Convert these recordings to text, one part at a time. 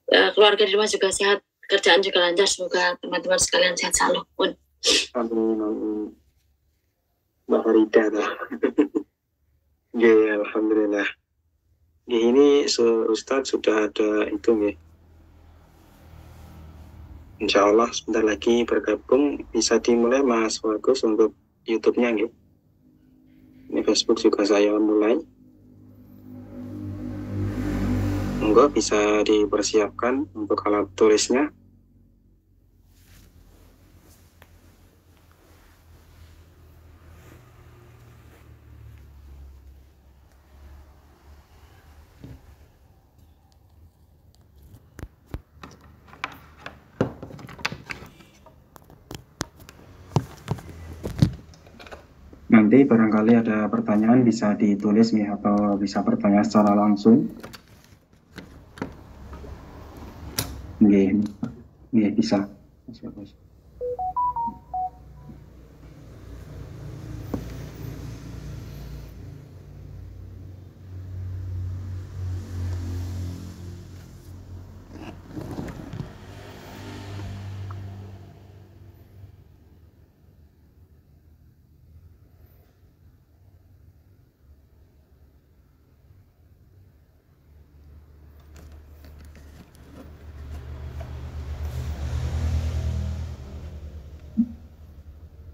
keluarga di rumah juga sehat, kerjaan juga lancar, semoga teman-teman sekalian sehat selalu. Amin. Mbak Farida dah. Ya, alhamdulillah. Ya, ini Ustadz sudah ada itu ya. Insya Allah sebentar lagi bergabung, bisa dimulai Mas Bagus untuk YouTube-nya gitu. Ini Facebook juga saya mulai. Monggo bisa dipersiapkan untuk alat tulisnya. Nanti barangkali ada pertanyaan bisa ditulis nih atau bisa bertanya secara langsung. Nggih, bisa.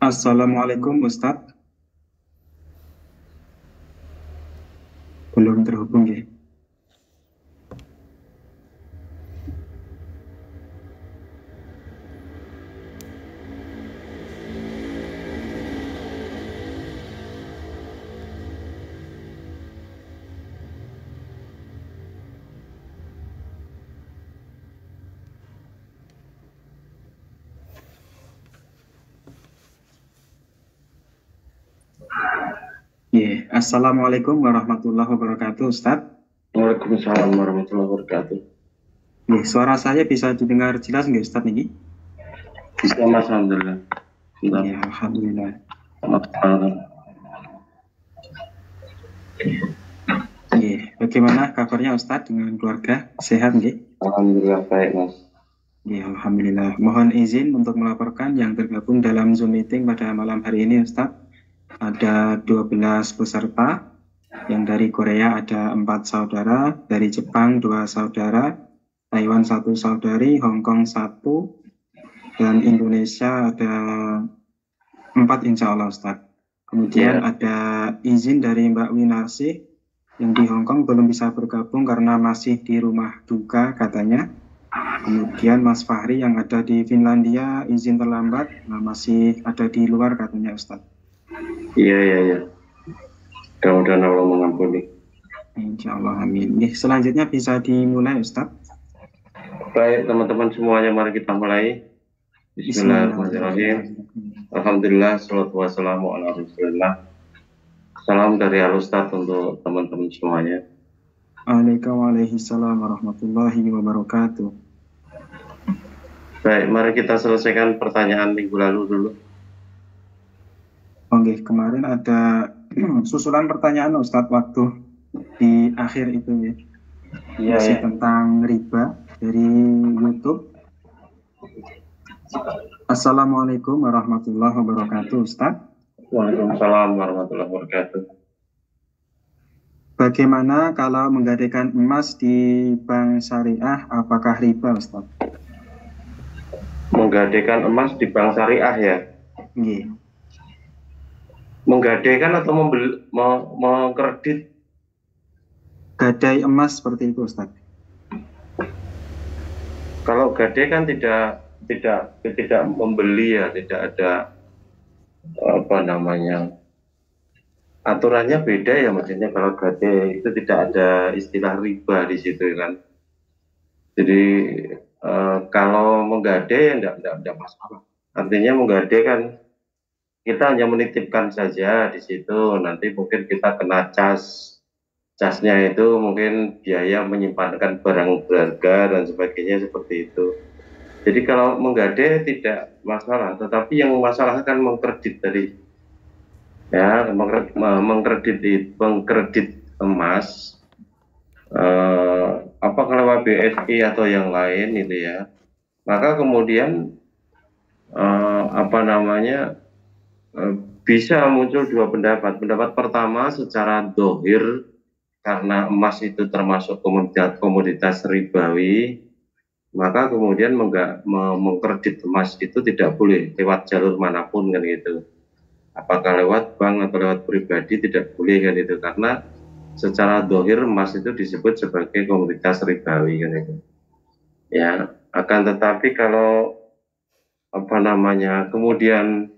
Assalamualaikum Ustadz. Belum terhubung ya. Yeah. Assalamualaikum warahmatullahi wabarakatuh, Ustadz. Waalaikumsalam warahmatullahi wabarakatuh. Yeah, suara saya bisa didengar jelas nggak, Ustadz ini? Bisa, Mas, alhamdulillah. Ya, alhamdulillah. Yeah. Bagaimana kabarnya Ustadz dengan keluarga? Sehat nggih? Alhamdulillah baik, Mas. Ya, alhamdulillah. Mohon izin untuk melaporkan yang tergabung dalam Zoom meeting pada malam hari ini, Ustadz. Ada 12 peserta, yang dari Korea ada 4 saudara, dari Jepang 2 saudara, Taiwan 1 saudari, Hong Kong 1, dan Indonesia ada 4 insya Allah, Ustaz. Kemudian ada izin dari Mbak Winarsih, yang di Hong Kong belum bisa bergabung karena masih di rumah duka katanya. Kemudian Mas Fahri yang ada di Finlandia izin terlambat, masih ada di luar katanya, Ustaz. Iya. Mudah-mudahan Allah mengampuni. Insya Allah, amin. Selanjutnya bisa dimulai, Ustaz. Baik, teman-teman semuanya, mari kita mulai. Bismillahirrahmanirrahim. Alhamdulillah, salatu wassalamu ala rasulillah. Salam dari Al-Ustadz untuk teman-teman semuanya. Waalaikumsalam warahmatullahi wabarakatuh. Baik, mari kita selesaikan pertanyaan minggu lalu dulu. Oke, kemarin ada susulan pertanyaan Ustadz waktu di akhir itu ya. Masih tentang riba dari YouTube. Assalamualaikum warahmatullahi wabarakatuh, Ustadz. Waalaikumsalam warahmatullahi wabarakatuh. Bagaimana kalau menggadaikan emas di bank syariah, apakah riba, Ustadz? Menggadaikan emas di bank syariah ya? Iya. Menggadaikan atau mengkredit? Gadai emas seperti itu, Ustaz. Kalau gadai kan tidak membeli ya, tidak ada aturannya beda ya, maksudnya kalau gadai itu tidak ada istilah riba di situ kan. Jadi kalau menggadai tidak masalah. Artinya menggadai kan kita hanya menitipkan saja di situ, nanti mungkin kita kena casnya itu mungkin biaya menyimpankan barang berharga dan sebagainya seperti itu. Jadi kalau menggadai tidak masalah, tetapi yang masalah kan mengkredit tadi. Ya, mengkredit emas apakah lewat BSI atau yang lain itu ya, maka kemudian bisa muncul dua pendapat. Pendapat pertama secara dohir, karena emas itu termasuk komoditas ribawi, maka kemudian mengkredit emas itu tidak boleh lewat jalur manapun kan gitu. Apakah lewat bank atau lewat pribadi tidak boleh kan itu, karena secara dohir emas itu disebut sebagai komoditas ribawi kan itu. Ya, akan tetapi kalau kemudian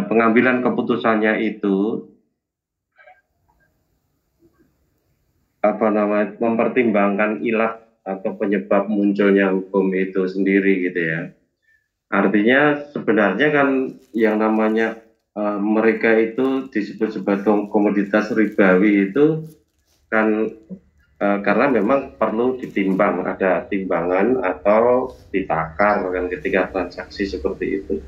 pengambilan keputusannya itu mempertimbangkan ilah atau penyebab munculnya hukum itu sendiri gitu ya. Artinya sebenarnya kan yang namanya mereka itu disebut sebagai komoditas ribawi itu kan karena memang perlu ditimbang, ada timbangan atau ditakar kan ketika transaksi seperti itu.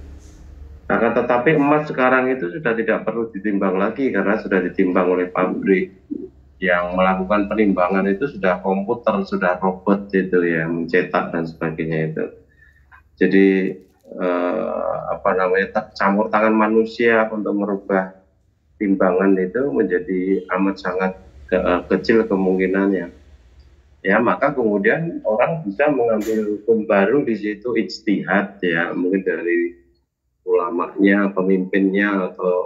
Nah, tetapi emas sekarang itu sudah tidak perlu ditimbang lagi karena sudah ditimbang oleh pabrik. Yang melakukan penimbangan itu sudah komputer, sudah robot itu ya, mencetak dan sebagainya itu. Jadi campur tangan manusia untuk merubah timbangan itu menjadi amat sangat kecil kemungkinannya. Ya, maka kemudian orang bisa mengambil hukum baru di situ, ijtihad ya, mungkin dari ulamanya, pemimpinnya atau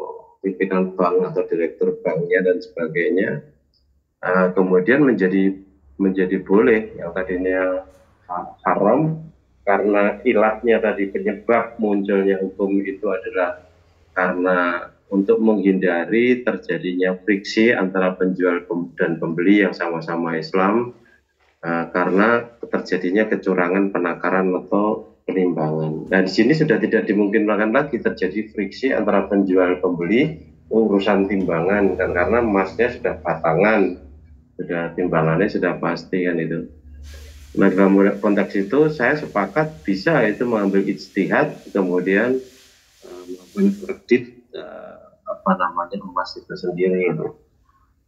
pimpinan bank atau direktur banknya dan sebagainya. Kemudian menjadi boleh, yang tadinya haram karena ilahnya tadi, penyebab munculnya hukum itu adalah karena untuk menghindari terjadinya friksi antara penjual dan pembeli yang sama-sama Islam, karena terjadinya kecurangan, penakaran atau penimbangan. Dan di sini sudah tidak dimungkinkan lagi terjadi friksi antara penjual pembeli urusan timbangan kan, karena emasnya sudah batangan, sudah timbangannya sudah pasti kan itu. Nah, dalam konteks itu saya sepakat bisa itu mengambil ijtihad, kemudian mengambil kredit emas itu sendiri itu.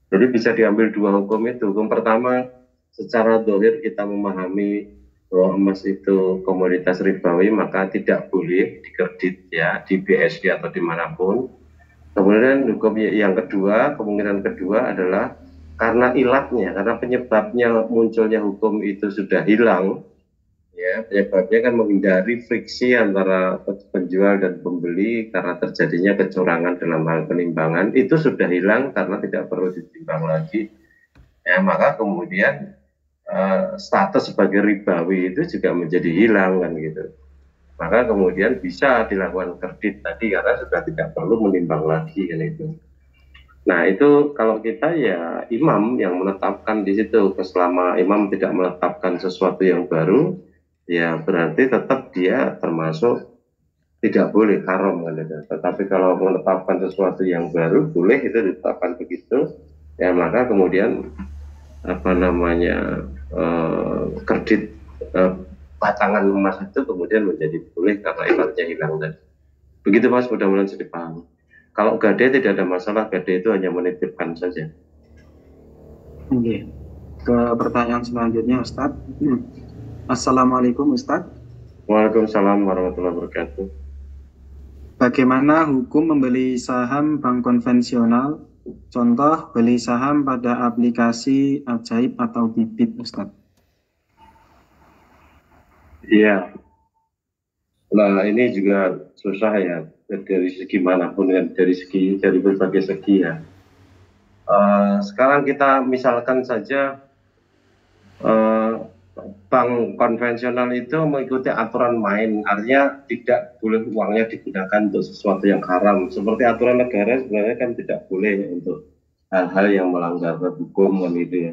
Jadi bisa diambil dua hukum itu. Hukum pertama, secara dohir kita memahami bahwa emas itu komoditas ribawi, maka tidak boleh dikredit ya di BSD atau dimanapun. Kemudian hukum yang kedua, kemungkinan kedua adalah karena ilahnya, karena penyebabnya munculnya hukum itu sudah hilang, ya, penyebabnya kan menghindari friksi antara penjual dan pembeli karena terjadinya kecurangan dalam hal penimbangan, itu sudah hilang karena tidak perlu ditimbang lagi, ya, maka kemudian status sebagai ribawi itu juga menjadi hilang kan gitu. Maka kemudian bisa dilakukan kredit tadi karena sudah tidak perlu menimbang lagi kan itu. Nah, itu kalau kita ya imam yang menetapkan di situ. Selama imam tidak menetapkan sesuatu yang baru, ya berarti tetap dia termasuk tidak boleh, haram kan itu. Tetapi kalau menetapkan sesuatu yang baru, boleh itu ditetapkan begitu. Ya, maka kemudian kredit batangan emas itu kemudian menjadi boleh karena ilatnya hilang tadi. Begitu Mas, mudah-mudahan sudah dipahami. Kalau gade tidak ada masalah, gade itu hanya menitipkan saja. Oke. Ke pertanyaan selanjutnya, Ustadz. Assalamualaikum, Ustadz. Waalaikumsalam warahmatullahi wabarakatuh. Bagaimana hukum membeli saham bank konvensional? Contoh, beli saham pada aplikasi Ajaib atau Bibit, Ustadz. Iya. Nah, ini juga susah ya, dari segi manapun kan, dari berbagai segi ya. Sekarang kita misalkan saja bank konvensional itu mengikuti aturan main, artinya tidak boleh uangnya digunakan untuk sesuatu yang haram. Seperti aturan negara sebenarnya kan tidak boleh untuk hal-hal yang melanggar hukum kan gitu ya.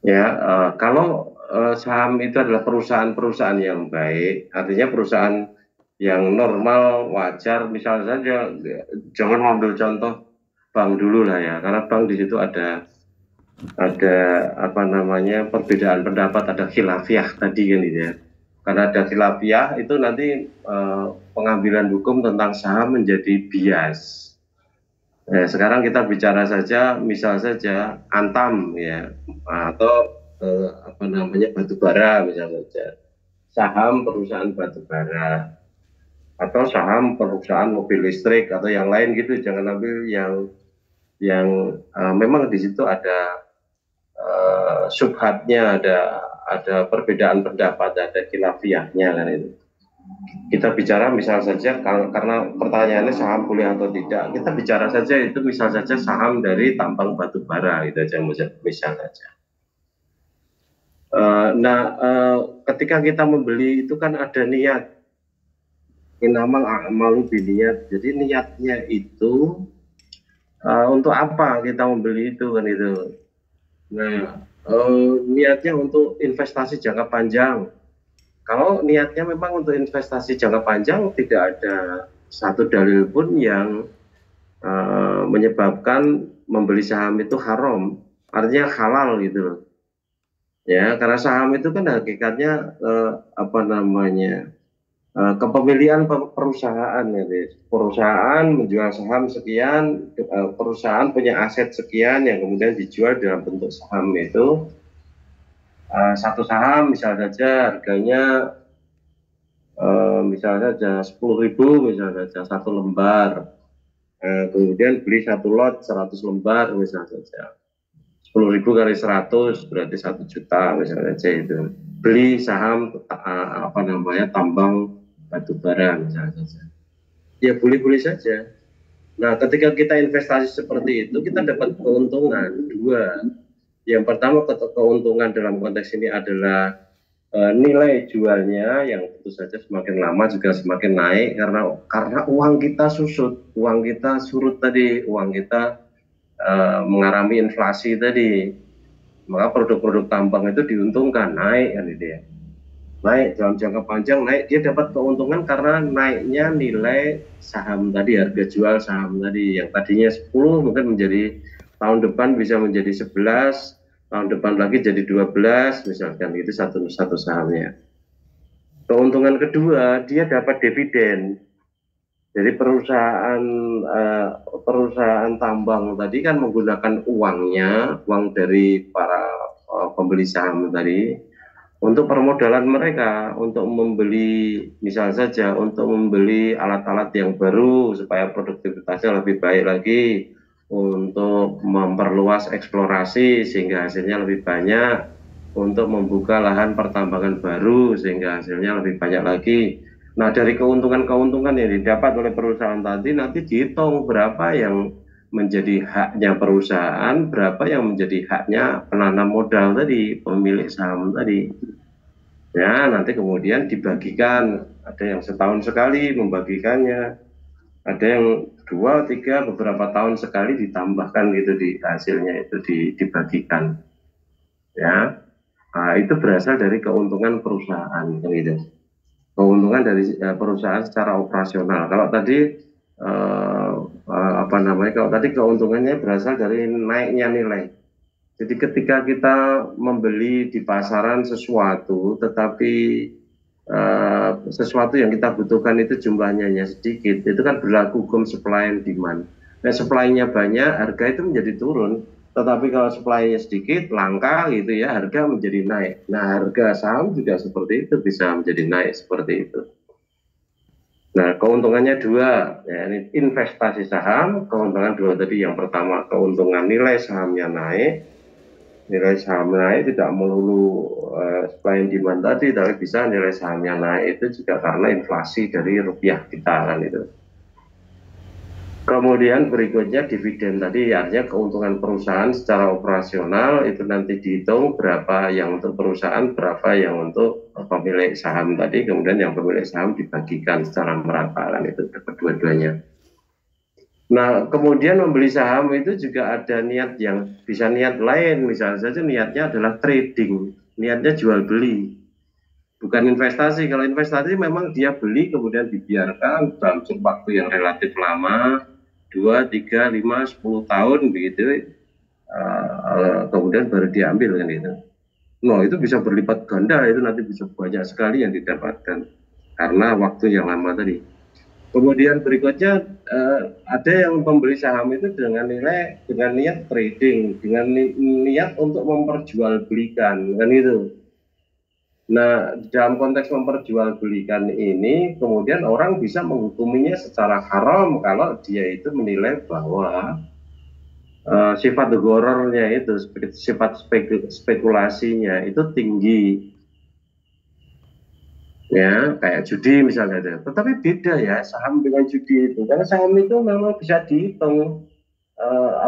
Ya, kalau saham itu adalah perusahaan-perusahaan yang baik, artinya perusahaan yang normal, wajar. Misalnya saja, jangan mengambil contoh bank dulu lah ya, karena bank di situ ada perbedaan pendapat, ada khilafiyah tadi kan gitu ya. Karena ada khilafiyah itu nanti pengambilan hukum tentang saham menjadi bias. Sekarang kita bicara saja, misal saja Antam ya, atau apa namanya batubara misal saja, saham perusahaan batubara atau saham perusahaan mobil listrik atau yang lain gitu, jangan ambil yang memang di situ ada subhatnya, ada perbedaan pendapat, ada khilafiyahnya kan itu. Kita bicara misal saja karena pertanyaannya saham boleh atau tidak, kita bicara saja itu misal saja saham dari tambang batu bara gitu aja misal saja. Ketika kita membeli itu kan ada niat, inamal a'malu biniat. Jadi niatnya itu untuk apa kita membeli itu kan itu. Nah, niatnya untuk investasi jangka panjang. Kalau niatnya memang untuk investasi jangka panjang, tidak ada satu dalil pun yang menyebabkan membeli saham itu haram, artinya halal gitu loh. Ya, karena saham itu kan hakikatnya kepemilikan perusahaan ya, perusahaan menjual saham sekian, perusahaan punya aset sekian yang kemudian dijual dalam bentuk saham itu. Satu saham misal saja harganya misalnya saja 10.000 misalnya saja satu lembar, kemudian beli satu lot 100 lembar misalnya saja 10.000 kali 100 berarti 1 juta misalnya saja itu beli saham tambang batubara misalnya saja, ya boleh-boleh saja. Nah, ketika kita investasi seperti itu kita dapat keuntungan dua. Yang pertama, keuntungan dalam konteks ini adalah nilai jualnya yang tentu saja semakin lama juga semakin naik karena uang kita surut tadi, uang kita mengalami inflasi tadi, maka produk-produk tambang itu diuntungkan, naik kan itu ya, naik dalam jangka panjang, naik, dia dapat keuntungan karena naiknya nilai saham tadi, harga jual saham tadi yang tadinya 10 mungkin menjadi tahun depan bisa menjadi 11, tahun depan lagi jadi 12 misalkan, itu satu sahamnya. Keuntungan kedua, dia dapat dividen. Jadi perusahaan tambang tadi kan menggunakan uang dari para pembeli saham tadi untuk permodalan mereka, untuk membeli misal saja untuk membeli alat-alat yang baru supaya produktivitasnya lebih baik lagi, untuk memperluas eksplorasi sehingga hasilnya lebih banyak, untuk membuka lahan pertambangan baru sehingga hasilnya lebih banyak lagi. Nah, dari keuntungan-keuntungan yang didapat oleh perusahaan tadi nanti dihitung berapa yang menjadi haknya perusahaan, berapa yang menjadi haknya penanam modal tadi, pemilik saham tadi. Ya, nanti kemudian dibagikan, ada yang setahun sekali membagikannya, ada yang 2, 3, beberapa tahun sekali ditambahkan gitu di hasilnya itu dibagikan. Ya, nah, itu berasal dari keuntungan perusahaan gitu. Keuntungan dari perusahaan secara operasional. Kalau tadi kalau tadi keuntungannya berasal dari naiknya nilai. Jadi ketika kita membeli di pasaran sesuatu, tetapi sesuatu yang kita butuhkan itu jumlahnya hanya sedikit, itu kan berlaku hukum supply and demand. Nah, supply-nya banyak, harga itu menjadi turun. Tetapi kalau supply-nya sedikit, langka gitu ya, harga menjadi naik. Nah, harga saham juga seperti itu, bisa menjadi naik seperti itu. Nah, keuntungannya dua, ya, ini investasi saham, keuntungan dua tadi. Yang pertama, keuntungan nilai sahamnya naik. Nilai saham naik tidak melulu supply and demand tadi, tapi bisa nilai sahamnya naik itu juga karena inflasi dari rupiah kita kan itu. Kemudian berikutnya dividen tadi, artinya keuntungan perusahaan secara operasional itu nanti dihitung berapa yang untuk perusahaan, berapa yang untuk pemilik saham tadi, kemudian yang pemilik saham dibagikan secara merata kan itu kedua-duanya. Nah, kemudian membeli saham itu juga ada niat yang bisa niat lain, misalnya saja niatnya adalah trading, niatnya jual beli, bukan investasi. Kalau investasi memang dia beli kemudian dibiarkan dalam waktu yang relatif lama, 2, 3, 5, 10 tahun begitu, kemudian baru diambil kan itu. Nah, itu bisa berlipat ganda, itu nanti bisa banyak sekali yang didapatkan karena waktu yang lama tadi. Kemudian berikutnya ada yang membeli saham itu dengan niat trading, dengan niat untuk memperjualbelikan, kan itu. Nah, dalam konteks memperjualbelikan ini, kemudian orang bisa menghukuminya secara haram kalau dia itu menilai bahwa sifat gorornya itu, sifat spekulasinya itu tinggi. Ya, kayak judi misalnya. Tetapi beda ya saham dengan judi itu, karena saham itu memang bisa dihitung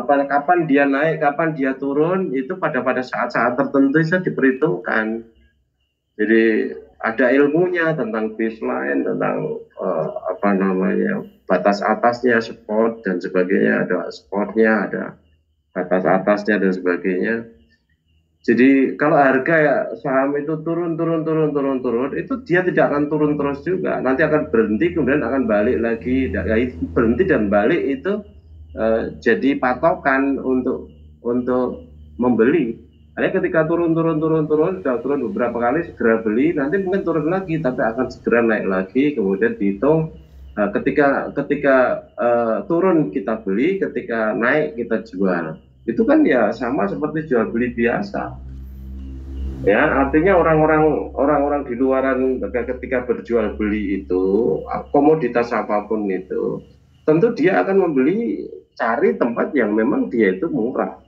kapan dia naik, kapan dia turun, itu pada saat-saat tertentu bisa diperhitungkan. Jadi ada ilmunya tentang baseline, tentang batas atasnya, support dan sebagainya, ada supportnya, ada batas atasnya dan sebagainya. Jadi kalau harga saham itu turun, itu dia tidak akan turun terus juga. Nanti akan berhenti, kemudian akan balik lagi. Berhenti dan balik itu jadi patokan untuk membeli. Karena ketika turun, sudah turun beberapa kali segera beli, nanti mungkin turun lagi, tapi akan segera naik lagi. Kemudian dihitung ketika turun kita beli, ketika naik kita jual. Itu kan ya sama seperti jual beli biasa. Ya, artinya orang-orang di luaran ketika berjual beli itu, komoditas apapun itu, tentu dia akan cari tempat yang memang dia itu murah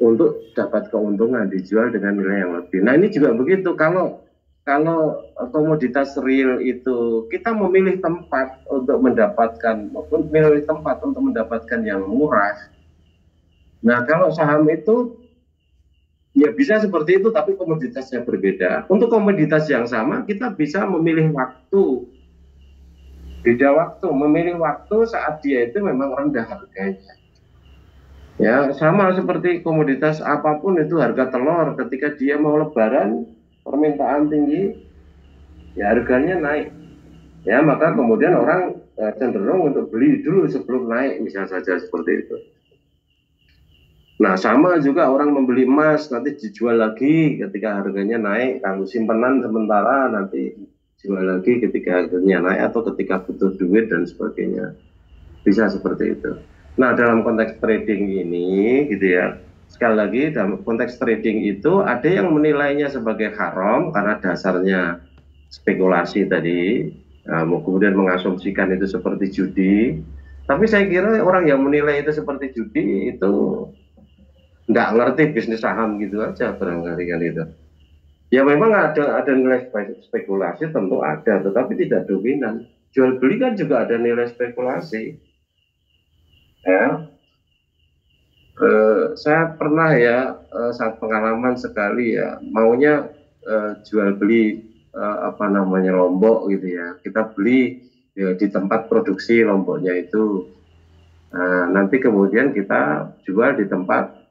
untuk dapat keuntungan, dijual dengan nilai yang lebih. Nah, ini juga begitu. Kalau komoditas real itu kita memilih tempat untuk mendapatkan yang murah. Nah, kalau saham itu ya bisa seperti itu, tapi komoditasnya berbeda. Untuk komoditas yang sama, kita bisa memilih waktu. Beda waktu, memilih waktu saat dia itu memang rendah harganya. Ya, sama seperti komoditas apapun itu, harga telur ketika dia mau lebaran, permintaan tinggi, ya harganya naik. Ya, maka kemudian orang cenderung untuk beli dulu sebelum naik, misalnya saja seperti itu. Nah, sama juga orang membeli emas, nanti dijual lagi ketika harganya naik. Kalau simpanan sementara, nanti jual lagi ketika harganya naik atau ketika butuh duit dan sebagainya. Bisa seperti itu. Nah, dalam konteks trading ini, gitu ya, sekali lagi dalam konteks trading itu ada yang menilainya sebagai haram karena dasarnya spekulasi tadi, kemudian mengasumsikan itu seperti judi. Tapi saya kira orang yang menilai itu seperti judi itu nggak ngerti bisnis saham gitu aja barangkali kan itu. Ya memang ada nilai spekulasi tentu ada, tetapi tidak dominan. Jual beli kan juga ada nilai spekulasi. Ya, saya pernah ya saat pengalaman sekali ya maunya jual beli lombok gitu ya. Kita beli ya, di tempat produksi lomboknya itu. Nanti kemudian kita jual di tempat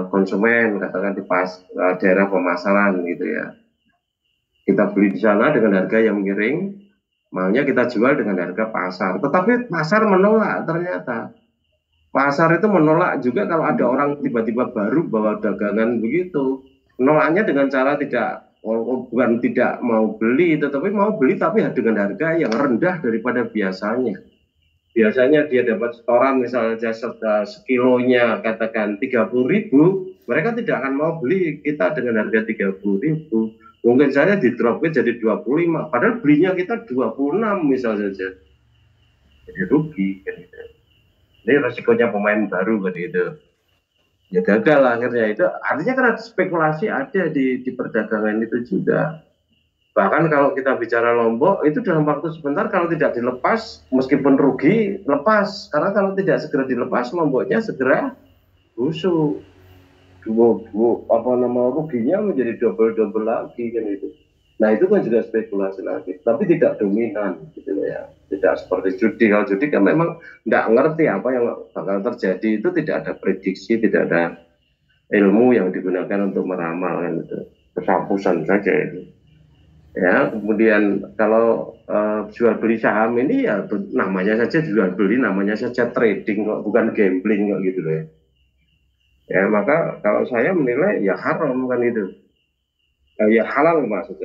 konsumen, katakan di daerah pemasaran gitu ya. Kita beli di sana dengan harga yang miring, maunya kita jual dengan harga pasar. Tetapi pasar menolak ternyata. Pasar itu menolak juga kalau ada orang tiba-tiba baru bawa dagangan begitu. Menolaknya dengan cara bukan tidak mau beli, tetapi mau beli tapi dengan harga yang rendah daripada biasanya. Biasanya dia dapat setoran misalnya sekilonya katakan 30.000, mereka tidak akan mau beli kita dengan harga 30.000. Mungkin saja di dropnya jadi 25, padahal belinya kita 26 misalnya saja. Jadi rugi kan gitu. Ini resikonya pemain baru kan gitu. Ya gagal akhirnya itu. Artinya karena spekulasi ada di perdagangan itu juga. Bahkan kalau kita bicara lombok itu dalam waktu sebentar kalau tidak dilepas meskipun rugi lepas, karena kalau tidak segera dilepas lomboknya segera busuk, ruginya menjadi double lagi kan itu. Nah itu kan juga spekulasi lagi, tapi tidak dominan gitu ya, tidak seperti judi. Kalau judi kan memang nggak ngerti apa yang bakal terjadi, itu tidak ada prediksi, tidak ada ilmu yang digunakan untuk meramal kan itu, kesampusan saja itu. Ya, kemudian kalau jual beli saham ini ya namanya saja jual beli, namanya saja trading kok, bukan gambling kok gitu loh ya. Ya maka kalau saya menilai ya haram kan itu. Ya halal maksud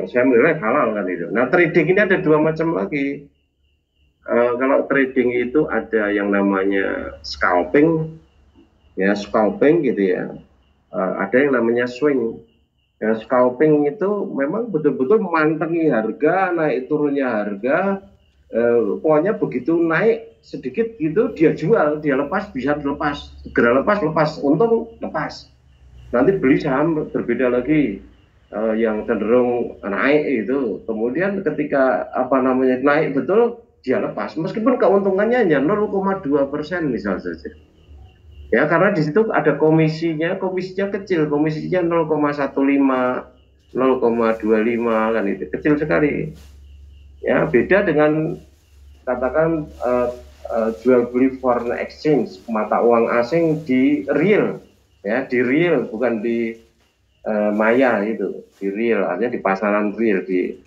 saya menilai halal kan itu. Nah trading ini ada dua macam lagi. kalau trading itu ada yang namanya scalping, ya scalping gitu ya. Ada yang namanya swing. Ya, scalping itu memang betul-betul memantengi harga, naik turunnya harga. Pokoknya begitu naik sedikit gitu dia jual, dia lepas, bisa lepas, segera lepas, untung lepas. Nanti beli saham berbeda lagi, yang cenderung naik itu. Kemudian ketika naik betul dia lepas, meskipun keuntungannya hanya 0,2% misal saja. Ya karena di situ ada komisinya kecil, komisinya 0,15, 0,25 kan itu kecil sekali. Ya beda dengan katakan jual beli foreign exchange, mata uang asing di real, ya di real bukan di maya itu, di real artinya di pasaran real, di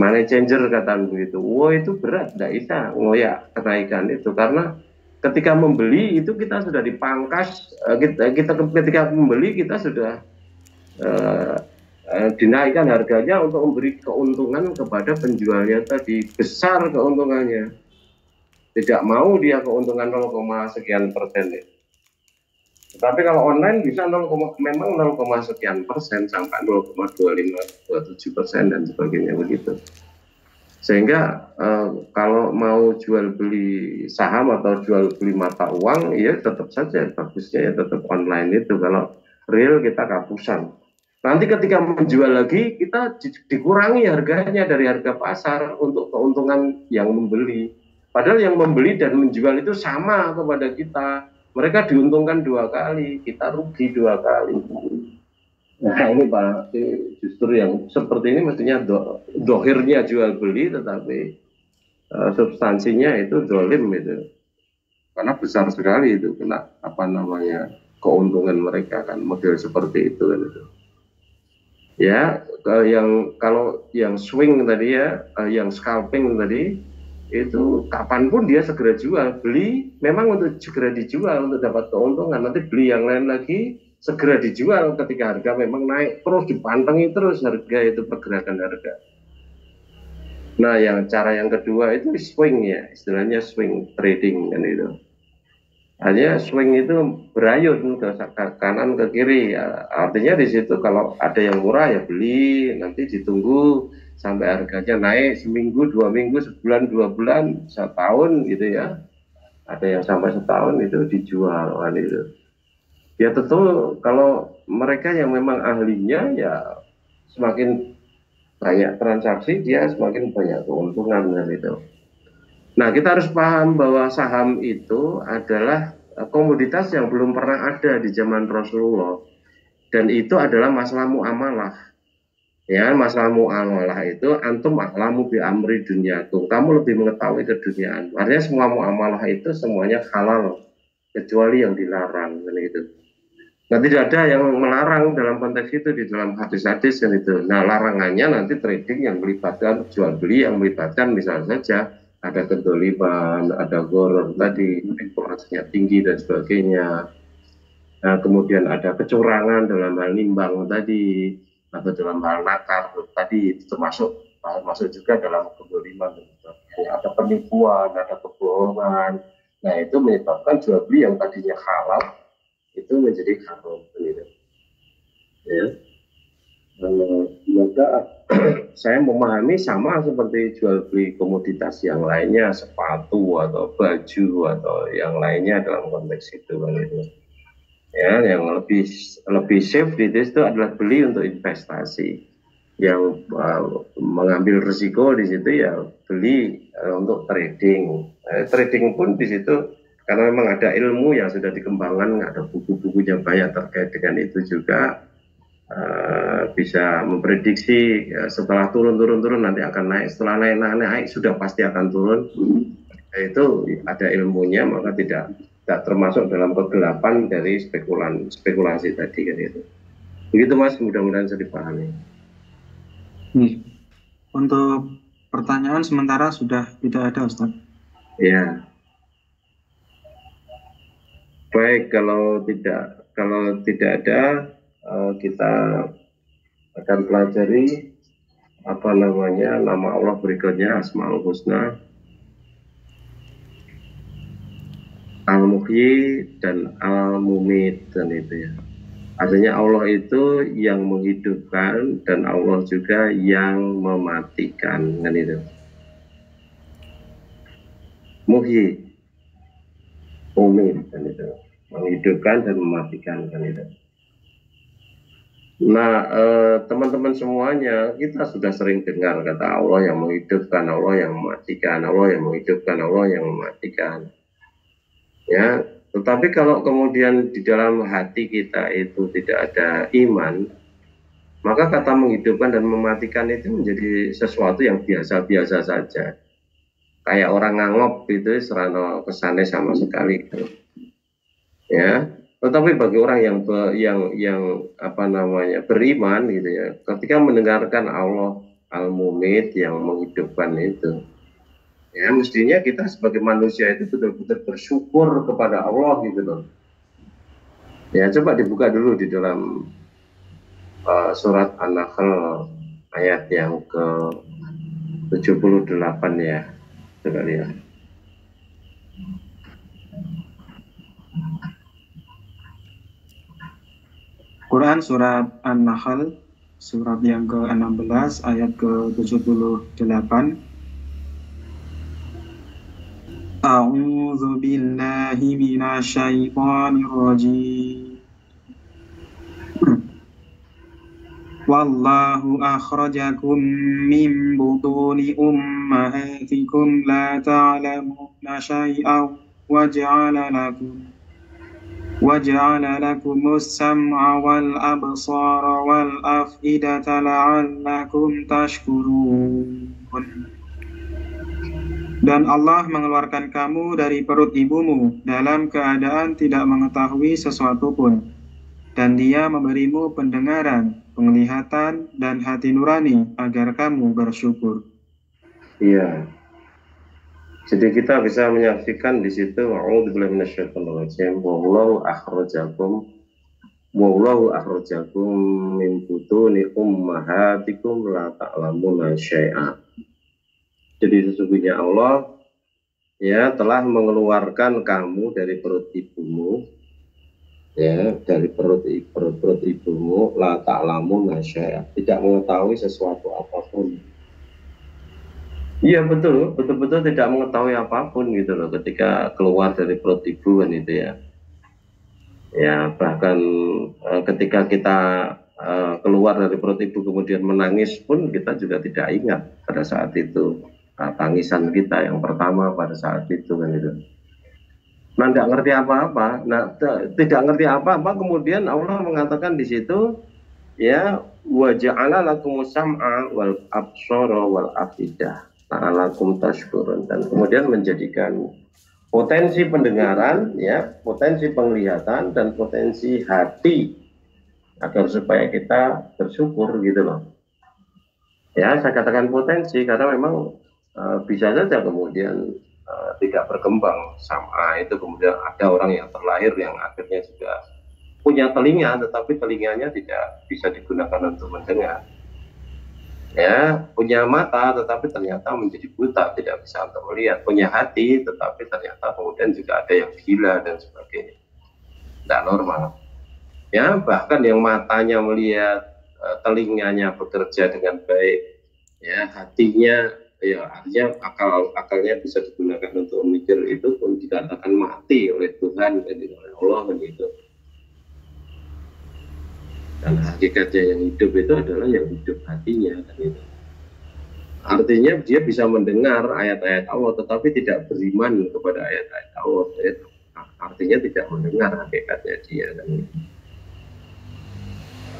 money changer katakan begitu. Wah itu berat, tidak bisa ngoyak kenaikan itu karena ketika membeli itu kita sudah dipangkas, kita ketika membeli kita sudah dinaikkan harganya untuk memberi keuntungan kepada penjualnya tadi, besar keuntungannya. Tidak mau dia keuntungan 0, sekian persen. Tapi kalau online bisa memang 0, sekian persen sampai 0,25-27% dan sebagainya begitu. Sehingga kalau mau jual beli saham atau jual beli mata uang, ya tetap saja bagusnya ya tetap online itu. Kalau real kita kapusan. Nanti ketika menjual lagi kita dikurangi harganya dari harga pasar untuk keuntungan yang membeli. Padahal yang membeli dan menjual itu sama kepada kita. Mereka diuntungkan 2 kali, kita rugi 2 kali. Nah ini Pak, justru yang seperti ini mestinya dohirnya jual beli, tetapi substansinya itu dolim itu, karena besar sekali itu kena keuntungan mereka kan, model seperti itu kan itu. Ya, kalau yang swing tadi ya, yang scalping tadi itu kapanpun dia segera jual, beli memang untuk segera dijual untuk dapat keuntungan, nanti beli yang lain lagi segera dijual ketika harga memang naik, terus dipantengi terus harga itu, pergerakan harga. Nah cara yang kedua itu swing ya, istilahnya swing trading kan itu. Hanya swing itu berayun ke kanan ke kiri ya. Artinya di situ kalau ada yang murah ya beli, nanti ditunggu sampai harganya naik seminggu, 2 minggu, sebulan, 2 bulan, 1 tahun gitu ya. Ada yang sampai 1 tahun itu dijual kan itu. Ya tentu kalau mereka yang memang ahlinya ya semakin banyak transaksi dia semakin banyak keuntungan kan itu. Nah kita harus paham bahwa saham itu adalah komoditas yang belum pernah ada di zaman Rasulullah, dan itu adalah masalah muamalah. Ya masalah muamalah itu antum ahlamu bi amri dunyakum, kamu lebih mengetahui keduniaan. Artinya semua muamalah itu semuanya halal kecuali yang dilarang kan itu. Nah tidak ada yang melarang dalam konteks itu di dalam hadis-hadis kan itu. Nah larangannya nanti trading yang melibatkan jual beli, yang melibatkan misalnya saja ada kedoliman, ada goror tadi, spekulasinya tinggi dan sebagainya. Nah, kemudian ada kecurangan dalam hal nimbang tadi, atau dalam hal nakar tadi, itu termasuk juga dalam kedoliman. Ada penipuan, ada kebohongan. Nah itu menyebabkan jual beli yang tadinya halal itu menjadi haram gitu. Ya. Maka saya memahami sama seperti jual beli komoditas yang lainnya, sepatu atau baju atau yang lainnya dalam konteks itu gitu. Ya, yang lebih safe di itu adalah beli untuk investasi. Yang mengambil risiko di situ ya beli untuk trading. Trading pun di situ karena memang ada ilmu yang sudah dikembangkan, ada buku-buku yang banyak terkait dengan itu juga, bisa memprediksi ya, setelah turun nanti akan naik, setelah naik sudah pasti akan turun. Itu ada ilmunya, maka tidak termasuk dalam kegelapan dari spekulasi tadi kan itu. Begitu Mas, mudah-mudahan bisa dipahami. Untuk pertanyaan sementara sudah tidak ada Ustaz. Ya. Baik, kalau tidak ada, kita akan pelajari nama Allah berikutnya, Asmaul Husna. Al-Muhyi dan Al-Mumit, dan itu ya. Artinya Allah itu yang menghidupkan dan Allah juga yang mematikan, kan itu. Muhyi, Mumit, kan itu. Menghidupkan dan mematikan, kan itu. Nah, teman-teman semuanya, kita sudah sering dengar kata Allah yang menghidupkan, Allah yang mematikan, Allah yang menghidupkan, Allah yang mematikan. Ya, tetapi kalau kemudian di dalam hati kita itu tidak ada iman, maka kata menghidupkan dan mematikan itu menjadi sesuatu yang biasa-biasa saja. Kayak orang ngangop itu serana kesannya sama sekali. Ya, tetapi bagi orang yang apa namanya beriman gitu ya, ketika mendengarkan Allah Al-Mumit yang menghidupkan itu, ya mestinya kita sebagai manusia itu betul-betul bersyukur kepada Allah gitu loh. Ya coba dibuka dulu di dalam surat An-Nahl ayat yang ke 78 ya, coba lihat. Quran surat An-Nahl surat yang ke-16 ayat ke-78. A'udzu billahi minasyaitonir rajim. Wallahu akhrajakum min butuni ummahatikum la ta'lamuna syai'an وجعل لكم السمع والأبصار والأفئدة لعلكم تشكرون. Dan Allah mengeluarkan kamu dari perut ibumu dalam keadaan tidak mengetahui sesuatu pun, dan Dia memberimu pendengaran, penglihatan, dan hati nurani agar kamu bersyukur. Iya. Jadi kita bisa menyaksikan di situ a'udzubillahi minasyaitonirrajim wallahu akhrajakum min butuni ummahatikum la ta'lamuna syai'a. Jadi sesungguhnya Allah ya telah mengeluarkan kamu dari perut ibumu, ya dari perut ibumu la ta'lamuna syai'a, tidak mengetahui sesuatu apapun. Iya betul-betul tidak mengetahui apapun gitu loh ketika keluar dari perut ibu kan itu ya. Ya bahkan ketika kita keluar dari perut ibu kemudian menangis pun kita juga tidak ingat pada saat itu tangisan kita yang pertama pada saat itu kan itu. Nah tidak ngerti apa-apa, tidak ngerti apa-apa kemudian Allah mengatakan di situ ya wa ja'ala lakumus sam'a wal absara wal afidah la'alakum tashkurun, dan kemudian menjadikan potensi pendengaran ya, potensi penglihatan dan potensi hati agar supaya kita bersyukur gitu loh. Ya saya katakan potensi karena memang bisa saja kemudian tidak berkembang sama itu, kemudian ada orang yang terlahir yang akhirnya juga punya telinga tetapi telinganya tidak bisa digunakan untuk mendengar. Ya, punya mata tetapi ternyata menjadi buta, tidak bisa untuk melihat, punya hati tetapi ternyata kemudian juga ada yang gila dan sebagainya, tidak normal. Ya, bahkan yang matanya melihat, telinganya bekerja dengan baik, ya hatinya, ya artinya akalnya bisa digunakan untuk memikir, itu pun dikatakan mati oleh Tuhan, oleh Allah begitu. Dan hakikatnya yang hidup itu adalah yang hidup hatinya kan itu. Artinya dia bisa mendengar ayat-ayat Allah tetapi tidak beriman kepada ayat-ayat Allah. Artinya tidak mendengar hakikatnya dia kan itu.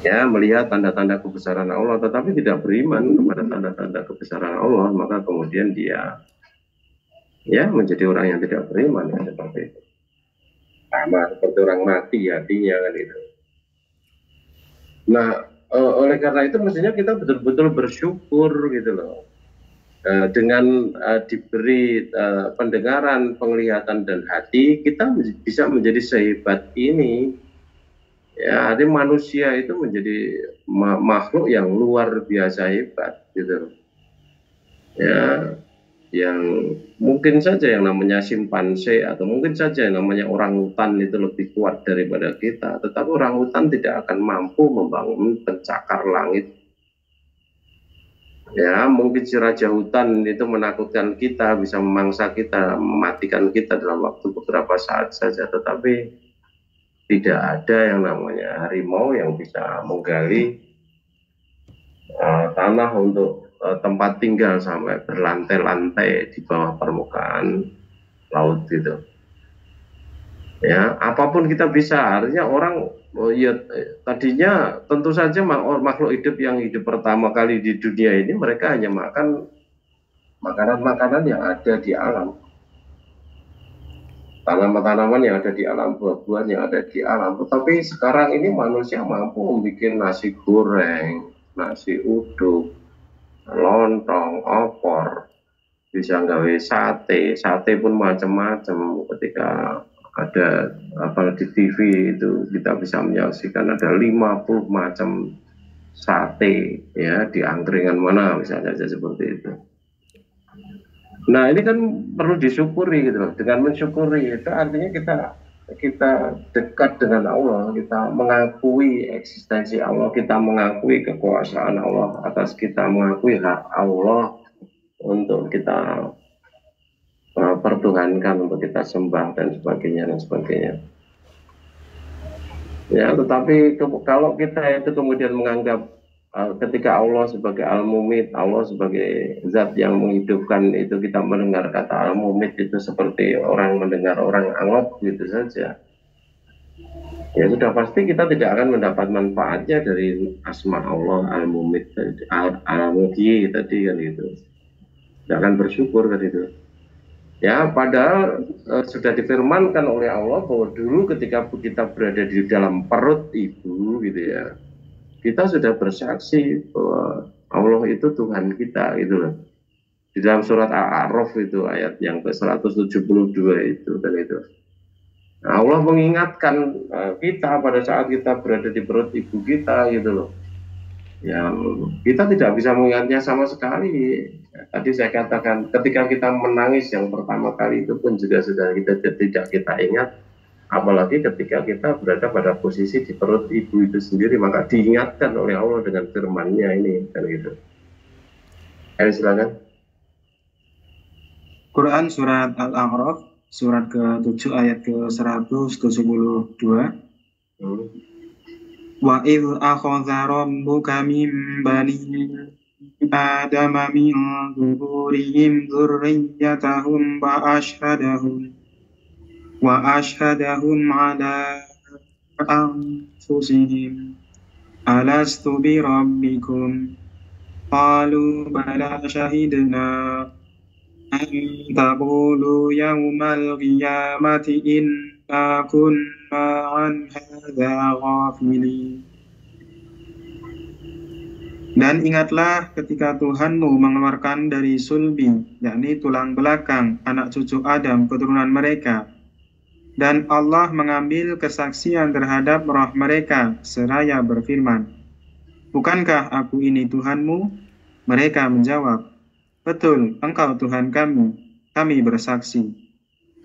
Ya melihat tanda-tanda kebesaran Allah tetapi tidak beriman kepada tanda-tanda kebesaran Allah, maka kemudian dia ya menjadi orang yang tidak beriman ya, seperti itu. Sama seperti orang mati hatinya kan itu. Nah, oleh karena itu mestinya kita betul-betul bersyukur gitu loh. Dengan diberi pendengaran, penglihatan dan hati, kita bisa menjadi sehebat ini. Ya, artinya manusia itu menjadi makhluk yang luar biasa hebat gitu loh. Ya, yang mungkin saja yang namanya simpanse atau mungkin saja yang namanya orang hutan itu lebih kuat daripada kita, tetapi orang hutan tidak akan mampu membangun pencakar langit. Ya, mungkin si raja hutan itu menakutkan kita, bisa memangsa kita, mematikan kita dalam waktu beberapa saat saja, tetapi tidak ada yang namanya harimau yang bisa menggali tanah untuk tempat tinggal sampai berlantai-lantai di bawah permukaan laut gitu. Ya, apapun kita bisa. Artinya orang tadinya tentu saja makhluk hidup yang hidup pertama kali di dunia ini mereka hanya makan makanan-makanan yang ada di alam. Tanaman-tanaman yang ada di alam, buah-buahan yang ada di alam. Tetapi sekarang ini manusia mampu membuat nasi goreng, nasi uduk, lontong, opor, bisa nggawe sate pun macam-macam. Ketika ada di TV itu kita bisa menyaksikan ada 50 macam sate ya di angkringan mana misalnya seperti itu. Nah ini kan perlu disyukuri gitu loh. Dengan mensyukuri itu artinya kita dekat dengan Allah, kita mengakui eksistensi Allah, kita mengakui kekuasaan Allah atas kita, mengakui hak Allah untuk kita pertuhankan, untuk kita sembah dan sebagainya dan sebagainya. Ya, tetapi kalau kita itu kemudian menganggap ketika Allah sebagai Al-Mumit, Allah sebagai zat yang menghidupkan, itu kita mendengar kata Al-Mumit itu seperti orang mendengar orang anggap gitu saja. Ya sudah pasti kita tidak akan mendapat manfaatnya dari asma Allah Al-Mumit, Al-Muhyi tadi kan itu. Tidak akan bersyukur kan itu. Ya, padahal sudah difirmankan oleh Allah bahwa dulu ketika kita berada di dalam perut ibu gitu ya, kita sudah bersaksi bahwa Allah itu Tuhan kita gitu loh. Di dalam surat Al-A'raf itu ayat yang ke-172 itu kan itu. Nah, Allah mengingatkan kita pada saat kita berada di perut ibu kita gitu loh. Yang kita tidak bisa mengingatnya sama sekali. Tadi saya katakan ketika kita menangis yang pertama kali itu pun juga sudah tidak kita ingat, apalagi ketika kita berada pada posisi di perut ibu itu sendiri, maka diingatkan oleh Allah dengan firman-Nya ini kan gitu. Ayo silakan. Quran surat Al-A'raf surat ke-7 ayat ke-172. Wa idh akhadha rabbuka min bani Adama min zuhurihim dzurriyyatahum wa ashhadahum ala anfusihim alastu bi rabbikum qalu bala shahidna an taqulu yawmal qiyamati inna kunna an hadza ghafilin. Dan ingatlah ketika Tuhanmu mengeluarkan dari sulbi, yakni tulang belakang, anak cucu Adam, keturunan mereka. Dan Allah mengambil kesaksian terhadap roh mereka, seraya berfirman, bukankah aku ini Tuhanmu? Mereka menjawab, betul, engkau Tuhan kami bersaksi.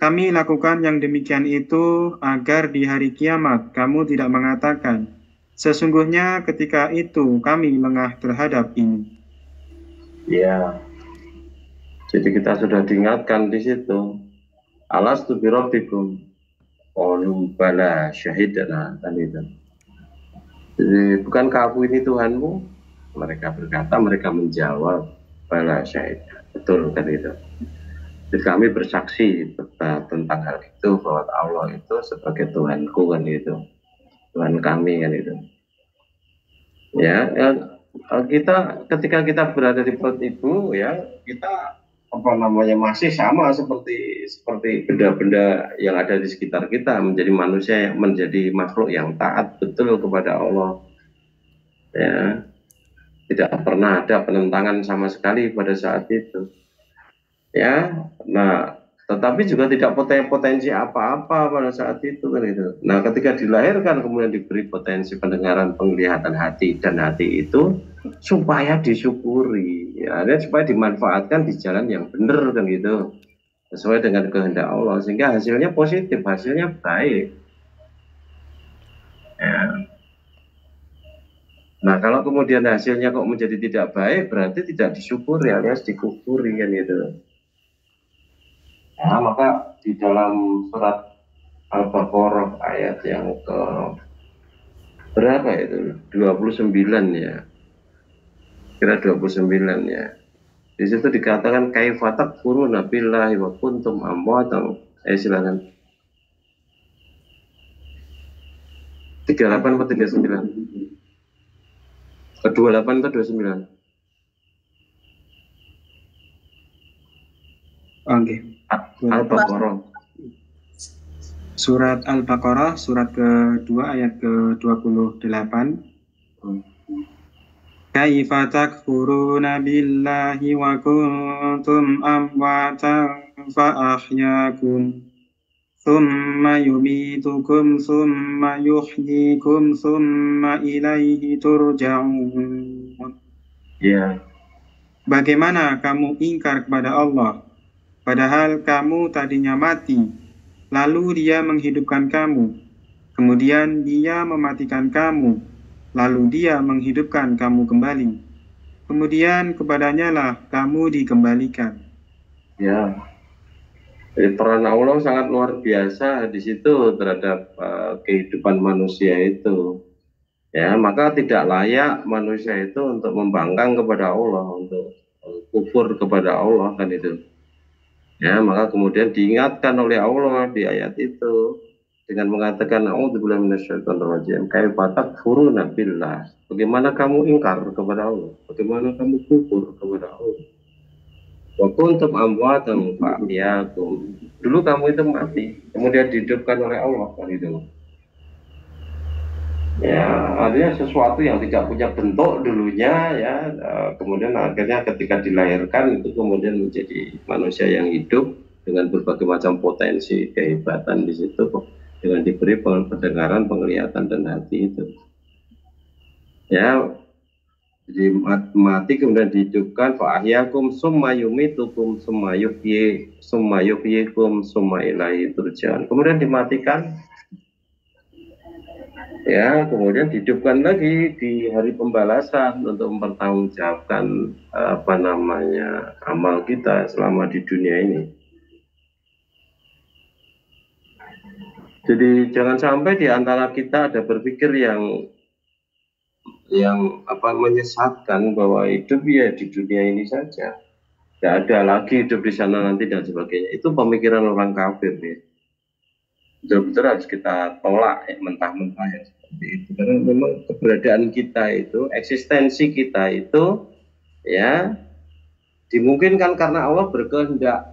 Kami lakukan yang demikian itu agar di hari kiamat kamu tidak mengatakan, sesungguhnya ketika itu kami lengah terhadap ini. Ya, jadi kita sudah diingatkan di situ. Alastu bi rabbikum qalu bala syahidna kan itu. Jadi bukankah aku ini Tuhanmu? Mereka berkata, mereka menjawab bala syahid. Betul kan itu. Jadi kami bersaksi tentang hal itu bahwa Allah itu sebagai Tuhanku kan itu. Tuhan kami kan itu. Ya, kita ketika kita berada di perut ibu ya, kita masih sama seperti benda-benda yang ada di sekitar kita, menjadi manusia, menjadi makhluk yang taat betul kepada Allah. Ya, tidak pernah ada penentangan sama sekali pada saat itu. Ya, nah tetapi juga tidak potensi apa-apa pada saat itu kan itu. Nah, ketika dilahirkan kemudian diberi potensi pendengaran, penglihatan hati, dan hati itu supaya disyukuri ya ada supaya dimanfaatkan di jalan yang benar kan gitu, sesuai dengan kehendak Allah, sehingga hasilnya positif, hasilnya baik. Ya. Nah kalau kemudian hasilnya kok menjadi tidak baik, berarti tidak disyukuri alias dikufuri kan gitu. Nah maka di dalam surat Al-Baqarah ayat yang ke berapa itu? 29 ya. Kira 29 ya. Di situ dikatakan kaifatak furuna billahi wa kuntum amwatan. Silakan. 38 atau 39? 28 atau 29? Oke. Al-Baqarah. Surat Al-Baqarah, surat kedua ayat ke-28. Kaifa takfuruna billahi wa kuntum amwatan fa ahyakum thumma yumitukum thumma yuhyikum thumma ilaihi turja'un. Ya. Bagaimana kamu ingkar kepada Allah, padahal kamu tadinya mati, lalu Dia menghidupkan kamu, kemudian Dia mematikan kamu, lalu Dia menghidupkan kamu kembali, kemudian kepadanya lah kamu dikembalikan. Ya. Jadi peran Allah sangat luar biasa di situ terhadap kehidupan manusia itu. Ya, maka tidak layak manusia itu untuk membangkang kepada Allah, untuk kufur kepada Allah kan itu. Ya, maka kemudian diingatkan oleh Allah di ayat itu dengan mengatakan a'udzubillahi minasyaitonirrajim, kaifa takfuruna billah. Bagaimana kamu ingkar kepada Allah? Bagaimana kamu kufur kepada Allah? Wa kuntum amwatan fa ahyakum. Dulu kamu itu mati, kemudian dihidupkan oleh Allah kan itu. Ya, artinya sesuatu yang tidak punya bentuk dulunya ya, kemudian akhirnya ketika dilahirkan itu kemudian menjadi manusia yang hidup dengan berbagai macam potensi kehebatan di situ, dengan diberi pendengaran, penglihatan dan hati itu. Ya, jadi mati kemudian dihidupkan, fa ahyakum summa yumitukum summa yuhyikum summa ilaihi turja'un. Kemudian dimatikan, ya, kemudian dihidupkan lagi di hari pembalasan untuk mempertanggungjawabkan amal kita selama di dunia ini. Jadi jangan sampai di antara kita ada berpikir yang menyesatkan bahwa hidup ya di dunia ini saja, tidak ada lagi hidup di sana nanti dan sebagainya. Itu pemikiran orang kafir ya. Betul-betul harus kita tolak ya, mentah-mentah ya seperti itu, karena memang keberadaan kita itu, eksistensi kita itu ya dimungkinkan karena Allah berkehendak,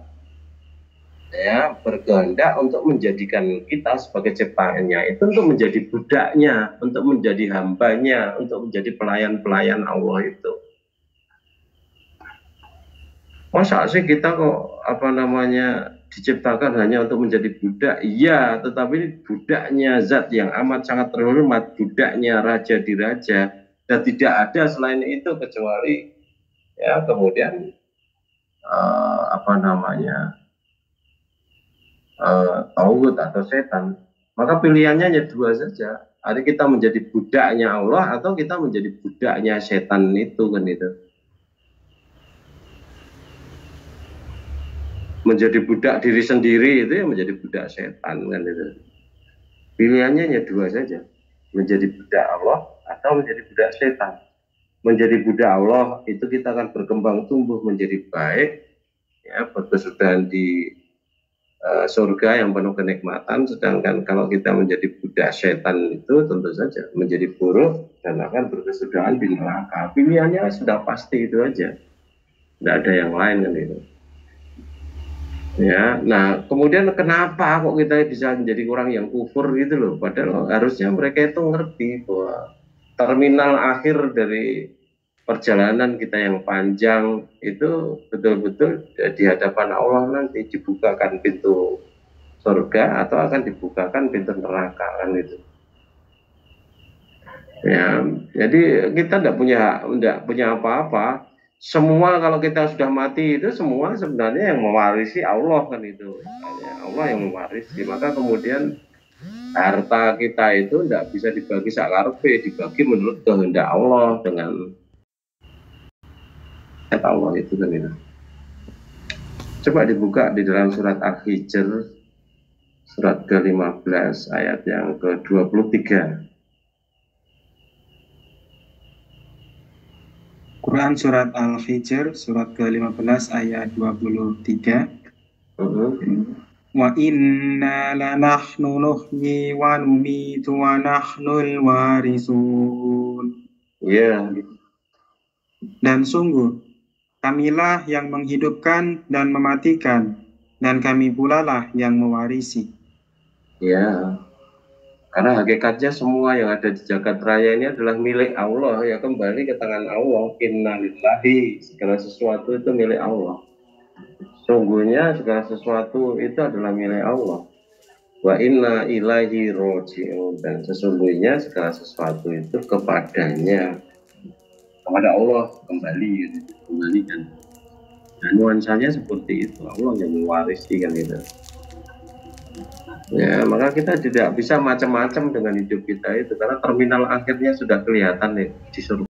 ya, berkehendak untuk menjadikan kita sebagai ciptaannya itu untuk menjadi budaknya, untuk menjadi hambanya, untuk menjadi pelayan-pelayan Allah itu. Masa sih kita kok diciptakan hanya untuk menjadi budak? Iya, tetapi budaknya zat yang amat sangat terhormat, budaknya raja di raja, dan tidak ada selain itu kecuali ya kemudian tauhid atau setan. Maka pilihannya hanya dua saja. Ada kita menjadi budaknya Allah atau kita menjadi budaknya setan itu kan itu. Menjadi budak diri sendiri itu ya menjadi budak setan kan itu. Pilihannya hanya dua saja. Menjadi budak Allah atau menjadi budak setan. Menjadi budak Allah itu kita akan berkembang tumbuh menjadi baik, ya, berkesudahan di surga yang penuh kenikmatan. Sedangkan kalau kita menjadi budak setan itu tentu saja menjadi buruk dan akan berkesudahan di neraka. Pilihannya sudah pasti itu aja, tidak ada yang lain kan itu. Ya, nah kemudian kenapa kok kita bisa menjadi orang yang kufur gitu loh? Padahal harusnya mereka itu ngerti bahwa terminal akhir dari perjalanan kita yang panjang itu betul-betul di hadapan Allah nanti dibukakan pintu surga atau akan dibukakan pintu neraka kan itu. Ya, jadi kita tidak punya apa-apa. semua kalau kita sudah mati itu semua sebenarnya yang mewarisi Allah kan itu. Allah yang mewarisi. Maka kemudian harta kita itu tidak bisa dibagi sakarepe, dibagi menurut kehendak Allah dengan Allah itu kan itu. Coba dibuka di dalam surat Al-Hijr surat ke-15 ayat yang ke-23. Quran surat Al-Hijr surat ke-15 ayat 23. Wa inna lanahnu nuhyi wa numitu wa nahnul warisun. Ya. Dan sungguh kamilah yang menghidupkan dan mematikan, dan kami pula lah yang mewarisi. Ya. Karena hakikatnya semua yang ada di jagat raya ini adalah milik Allah, ya kembali ke tangan Allah. Innalillahi, segala sesuatu itu milik Allah. Sungguhnya segala sesuatu itu adalah milik Allah. Wa inna ilaihi roji'un, dan sesungguhnya segala sesuatu itu kepadanya, kepada Allah kembalikan. Dan nuansanya seperti itu, Allah yang mewarisi kan itu. Ya, maka kita tidak bisa macam-macam dengan hidup kita itu, karena terminal akhirnya sudah kelihatan nih di surga.